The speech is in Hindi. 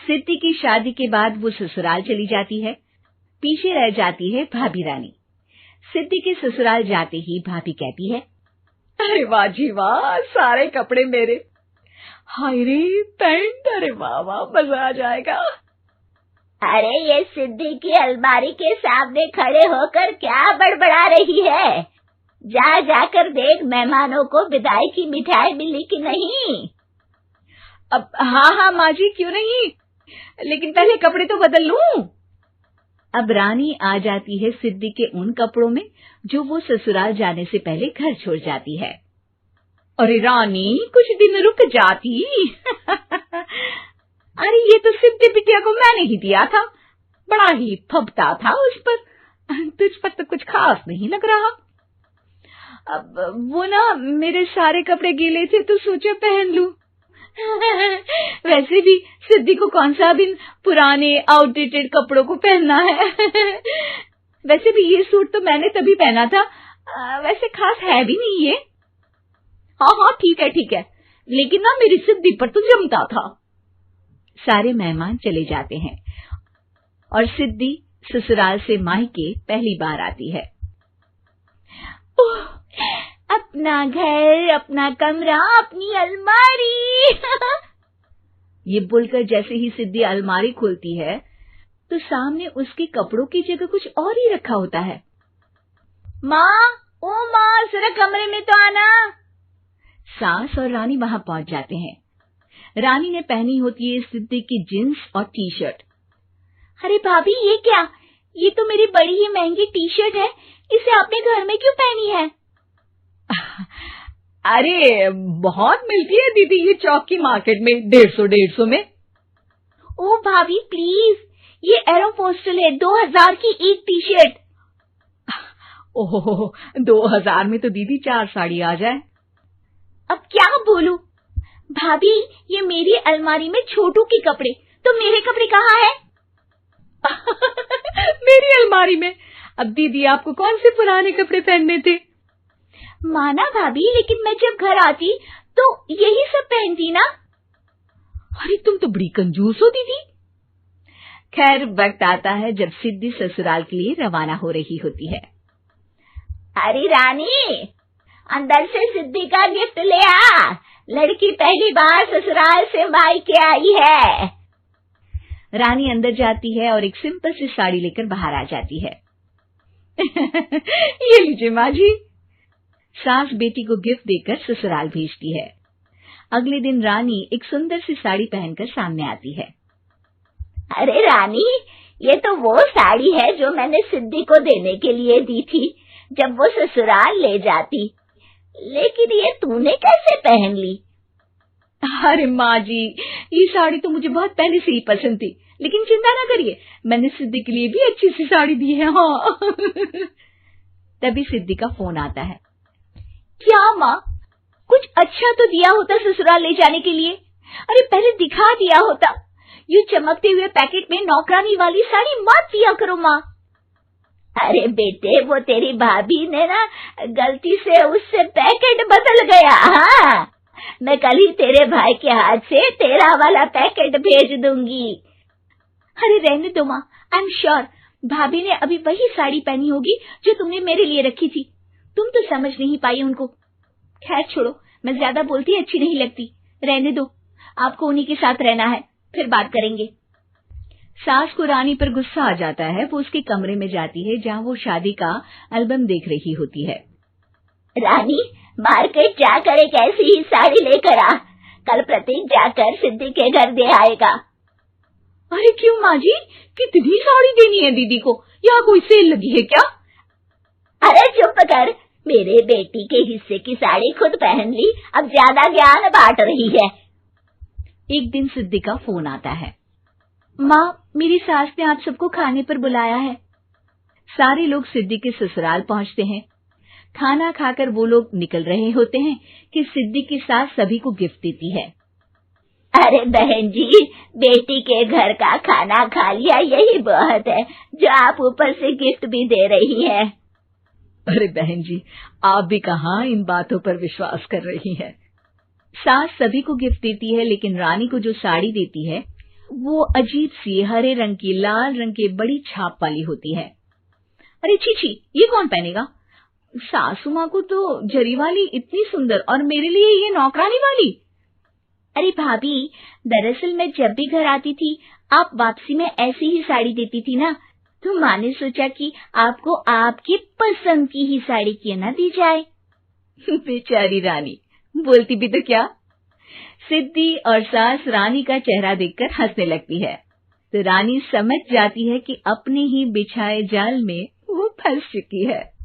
सिद्धि की शादी के बाद वो ससुराल चली जाती है। पीछे रह जाती है भाभी रानी। सिद्धि के ससुराल जाते ही भाभी कहती है, अरे वाह जी वाह, सारे कपड़े मेरे। हाय रे पैंट, अरे वाह वाह, मजा आ जाएगा। अरे ये सिद्धि की अलमारी के सामने खड़े होकर क्या बड़बड़ा रही है? जा जाकर देख मेहमानों को विदाई की मिठाई मिली कि नहीं। अब हाँ माँ जी, क्यों नहीं, लेकिन पहले कपड़े तो बदल लूं। अब रानी आ जाती है सिद्धि के उन कपड़ों में जो वो ससुराल जाने से पहले घर छोड़ जाती है। अरे रानी, कुछ दिन रुक जाती। अरे ये तो सिद्धि बिटिया को मैंने ही दिया था, बड़ा ही फबता था उस पर, तुझ पर तो कुछ खास नहीं लग रहा। अब वो ना मेरे सारे कपड़े गीले थे तो सोचा पहन लूं। वैसे भी सिद्धि को कौन सा दिन पुराने आउटडेटेड कपड़ों को पहनना है। वैसे भी ये सूट तो मैंने तभी पहना था, वैसे खास है भी नहीं ये। हाँ ठीक है, लेकिन ना मेरी सिद्धि पर तो जमता था। सारे मेहमान चले जाते हैं और सिद्धि ससुराल से मायके पहली बार आती है। अपना घर, अपना कमरा, अपनी अलमारी। ये बोलकर जैसे ही सिद्धि अलमारी खोलती है तो सामने उसके कपड़ों की जगह कुछ और ही रखा होता है। माँ, ओ माँ, जरा कमरे में तो आना। सास और रानी वहां पहुंच जाते हैं। रानी ने पहनी होती है सिद्धि की जींस और टी शर्ट। अरे भाभी, ये क्या? ये तो मेरी बड़ी ही महंगी टी शर्ट है, इसे आपने घर में क्यों पहनी है? अरे बहुत मिलती है दीदी ये चौक की मार्केट में, 150 में। ओ भाभी प्लीज, ये एरोपोस्टल है, 2000 की एक टी शर्ट। ओहो, 2000 में तो दीदी 4 साड़ी आ जाए। अब क्या बोलूं? भाभी, ये मेरी अलमारी में छोटू के कपड़े, तो मेरे कपड़े कहाँ हैं? मेरी अलमारी में? अब दीदी आपको कौन से पुराने कपड़े पहनने थे? माना भाभी, लेकिन मैं जब घर आती तो यही सब पहनती ना। अरे तुम तो बड़ी कंजूस हो दीदी। खैर, वक्त आता है जब सिद्धि ससुराल के लिए रवाना हो रही होती है। अरे रानी, अंदर से सिद्धि का गिफ्ट ले आ, लड़की पहली बार ससुराल से मायके आई है। रानी अंदर जाती है और एक सिंपल सी साड़ी लेकर बाहर आ जाती है। ये लीजिए माँ जी। सास बेटी को गिफ्ट देकर ससुराल भेजती है। अगले दिन रानी एक सुंदर सी साड़ी पहनकर सामने आती है। अरे रानी, ये तो वो साड़ी है जो मैंने सिद्धि को देने के लिए दी थी जब वो ससुराल ले जाती, लेकिन ये तूने कैसे पहन ली? अरे माँ जी, ये साड़ी तो मुझे बहुत पहले से ही पसंद थी, लेकिन चिंता ना करिए, मैंने सिद्धि के लिए भी अच्छी सी साड़ी दी है। हाँ। तभी सिद्धि का फोन आता है। क्या माँ, कुछ अच्छा तो दिया होता ससुराल ले जाने के लिए। अरे पहले दिखा दिया होता। ये चमकते हुए पैकेट में नौकरानी वाली साड़ी मत दिया करो माँ। अरे बेटे, वो तेरी भाभी ने ना गलती से उससे पैकेट बदल गया। हाँ, मैं कल ही तेरे भाई के हाथ से तेरा वाला पैकेट भेज दूंगी। अरे रहने दो माँ, आई एम श्योर भाभी ने अभी वही साड़ी पहनी होगी जो तुमने मेरे लिए रखी थी। तुम तो समझ नहीं पाई उनको। खैर छोड़ो, मैं ज्यादा बोलती अच्छी नहीं लगती, रहने दो, आपको उन्हीं के साथ रहना है, फिर बात करेंगे। सास को रानी पर गुस्सा आ जाता है। वो उसके कमरे में जाती है जहाँ वो शादी का एल्बम देख रही होती है। रानी, मार्केट जाकर एक ऐसी ही साड़ी लेकर आ, कल प्रतीक जाकर सिद्धि के घर दे आएगा। अरे क्यों माँ जी, कितनी साड़ी देनी है दीदी को? यहाँ कोई सेल लगी है क्या? अरे चुप कर, मेरे बेटी के हिस्से की साड़ी खुद पहन ली, अब ज्यादा ज्ञान बांट रही है। एक दिन सिद्धि का फोन आता है। माँ, मेरी सास ने आप सबको खाने पर बुलाया है। सारे लोग सिद्धि के ससुराल पहुँचते हैं। खाना खाकर वो लोग निकल रहे होते हैं कि सिद्धि की सास सभी को गिफ्ट देती है। अरे बहन जी, बेटी के घर का खाना खा लिया, यही बहुत है जो आप ऊपर से गिफ्ट भी दे रही है। अरे बहन जी, आप भी कहाँ इन बातों पर विश्वास कर रही हैं। सास सभी को गिफ्ट देती है, लेकिन रानी को जो साड़ी देती है वो अजीब सी हरे रंग की लाल रंग के बड़ी छाप वाली होती है। अरे छी, ये कौन पहनेगा? सासू माँ को तो जरी वाली इतनी सुंदर और मेरे लिए ये नौकरानी वाली। अरे भाभी, दरअसल मैं जब भी घर आती थी आप वापसी में ऐसी ही साड़ी देती थी ना, तो माँ ने सोचा कि आपको आपकी पसंद की ही साड़ी क्यों ना दी जाए। बेचारी रानी, बोलती भी तो क्या। सिद्धि और सास रानी का चेहरा देखकर हंसने लगती है, तो रानी समझ जाती है कि अपने ही बिछाए जाल में वो फंस चुकी है।